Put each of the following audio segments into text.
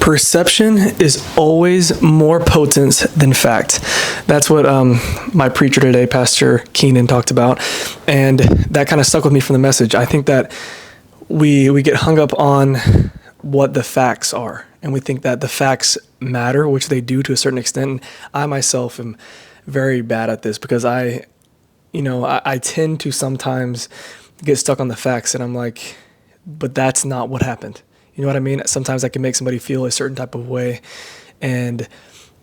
Perception is always more potent than fact. That's what my preacher today, Pastor Keenan, talked about. And that kind of stuck with me from the message. I think that we get hung up on what the facts are. And we think that the facts matter, which they do to a certain extent. And I myself am very bad at this because I tend to sometimes get stuck on the facts. And I'm like, but that's not what happened. You know what I mean? Sometimes I can make somebody feel a certain type of way and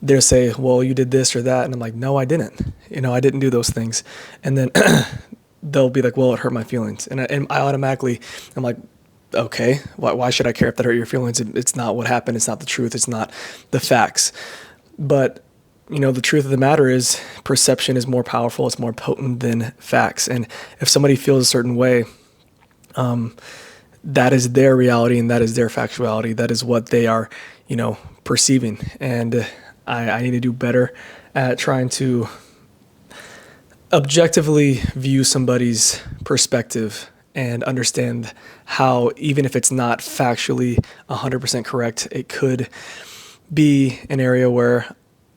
they'll say, well, you did this or that. And I'm like, no, I didn't. I didn't do those things. And then they'll be like, well, it hurt my feelings. And I automatically, I'm like, okay, why should I care if that hurt your feelings? It's not what happened. It's not the truth. It's not the facts. But, the truth of the matter is perception is more powerful. It's more potent than facts. And if somebody feels a certain way, that is their reality and that is their factuality. That is what they are, perceiving. And I need to do better at trying to objectively view somebody's perspective and understand how, even if it's not factually 100% correct, it could be an area where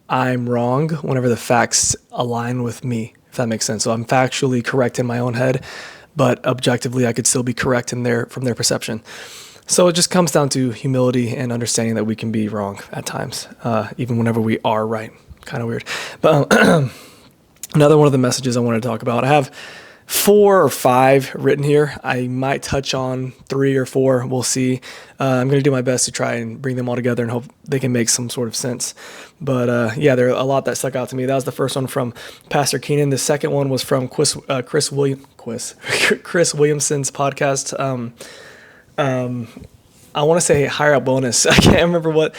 I'm wrong whenever the facts align with me, if that makes sense. So I'm factually correct in my own head, but objectively I could still be correct from their perception. So it just comes down to humility and understanding that we can be wrong at times, even whenever we are right. Kind of weird. But another one of the messages I wanted to talk about, I have 4 or 5 written here. I might touch on 3 or 4. We'll see. I'm going to do my best to try and bring them all together and hope they can make some sort of sense. But there are a lot that stuck out to me. That was the first one from Pastor Keenan. The second one was from Chris Williamson's podcast. I want to say Higher Up Bonus. I can't remember what.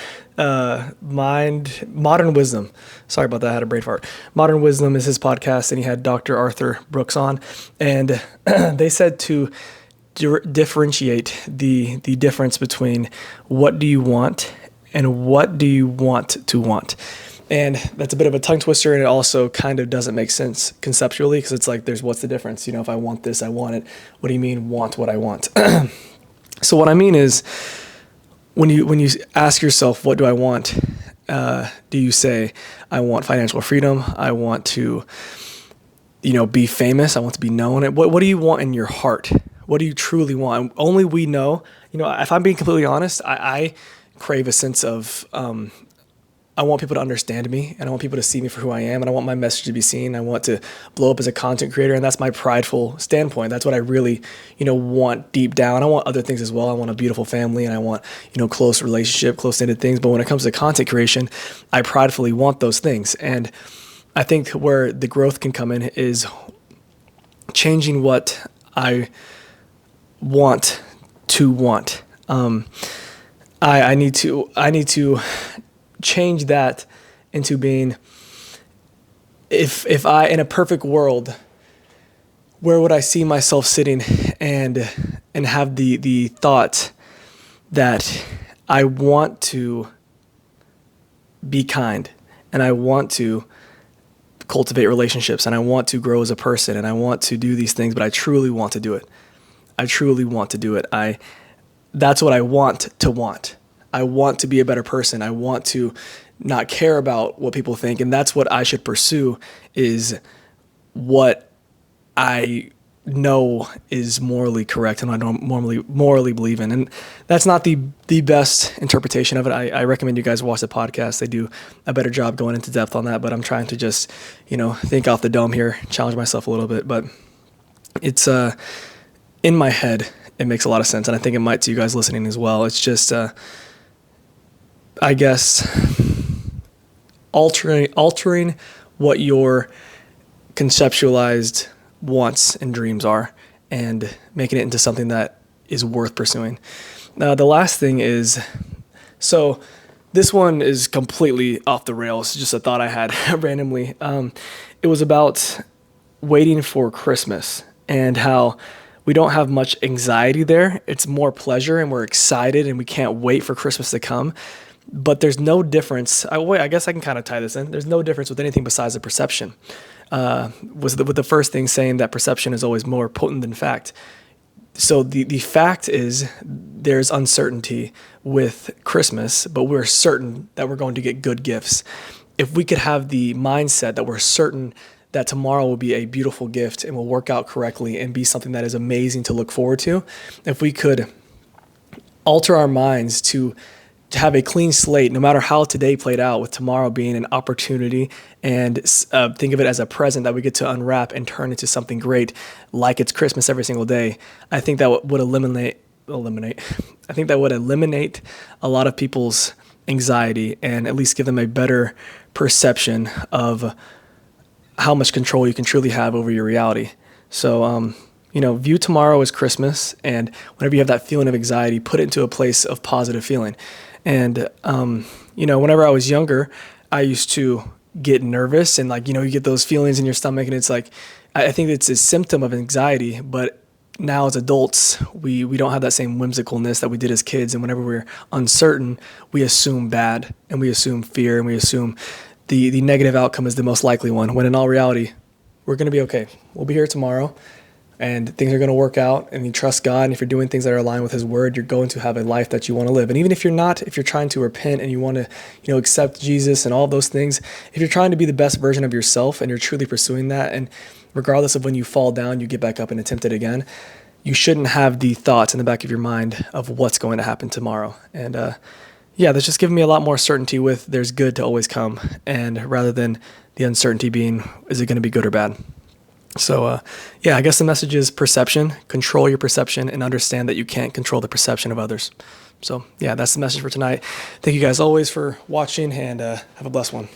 Modern Wisdom. Sorry about that. I had a brain fart. Modern Wisdom is his podcast, and he had Dr. Arthur Brooks on, and they said to differentiate the difference between what do you want and what do you want to want. And that's a bit of a tongue twister, and it also kind of doesn't make sense conceptually, because it's like, what's the difference? If I want this, I want it. What do you mean want what I want? So what I mean is, when you ask yourself, what do I want? Do you say, I want financial freedom? I want to, be famous. I want to be known. What do you want in your heart? What do you truly want? Only we know. If I'm being completely honest, I crave a sense of, I want people to understand me, and I want people to see me for who I am, and I want my message to be seen. I want to blow up as a content creator, and that's my prideful standpoint. That's what I really, want deep down. I want other things as well. I want a beautiful family, and I want, close relationship, close-knitted things. But when it comes to content creation, I pridefully want those things. And I think where the growth can come in is changing what I want to want. I need to change that into being, if I, in a perfect world, where would I see myself sitting and have the thought that I want to be kind, and I want to cultivate relationships, and I want to grow as a person, and I want to do these things, but I truly want to do it. I truly want to do it. That's what I want to want. I want to be a better person. I want to not care about what people think. And that's what I should pursue, is what I know is morally correct and I don't morally believe in. And that's not the best interpretation of it. I recommend you guys watch the podcast. They do a better job going into depth on that, but I'm trying to just, think off the dome here, challenge myself a little bit. But it's in my head, it makes a lot of sense. And I think it might to you guys listening as well. It's just, I guess, altering what your conceptualized wants and dreams are, and making it into something that is worth pursuing. Now, the last thing is, so this one is completely off the rails, just a thought I had randomly. It was about waiting for Christmas and how we don't have much anxiety there. It's more pleasure, and we're excited, and we can't wait for Christmas to come. But there's no difference. I guess I can kind of tie this in. There's no difference with anything besides the perception. With the first thing saying that perception is always more potent than fact. So the fact is there's uncertainty with Christmas, but we're certain that we're going to get good gifts. If we could have the mindset that we're certain that tomorrow will be a beautiful gift and will work out correctly and be something that is amazing to look forward to, if we could alter our minds to have a clean slate, no matter how today played out, with tomorrow being an opportunity, and think of it as a present that we get to unwrap and turn into something great, like it's Christmas every single day. I think that would eliminate. I think that would eliminate a lot of people's anxiety and at least give them a better perception of how much control you can truly have over your reality. So, view tomorrow as Christmas, and whenever you have that feeling of anxiety, put it into a place of positive feeling. And, whenever I was younger, I used to get nervous and you get those feelings in your stomach, and it's like, I think it's a symptom of anxiety, but now as adults, we don't have that same whimsicalness that we did as kids. And whenever we're uncertain, we assume bad, and we assume fear, and we assume the negative outcome is the most likely one, when in all reality, we're going to be okay. We'll be here tomorrow, and things are going to work out, and you trust God. And if you're doing things that are aligned with His Word, you're going to have a life that you want to live. And even if you're not, if you're trying to repent and you want to, accept Jesus and all those things, if you're trying to be the best version of yourself and you're truly pursuing that, and regardless of when you fall down, you get back up and attempt it again, you shouldn't have the thoughts in the back of your mind of what's going to happen tomorrow. And that's just given me a lot more certainty with there's good to always come, and rather than the uncertainty being, is it going to be good or bad? So, I guess the message is perception. Control your perception and understand that you can't control the perception of others. So, that's the message for tonight. Thank you guys always for watching, and have a blessed one.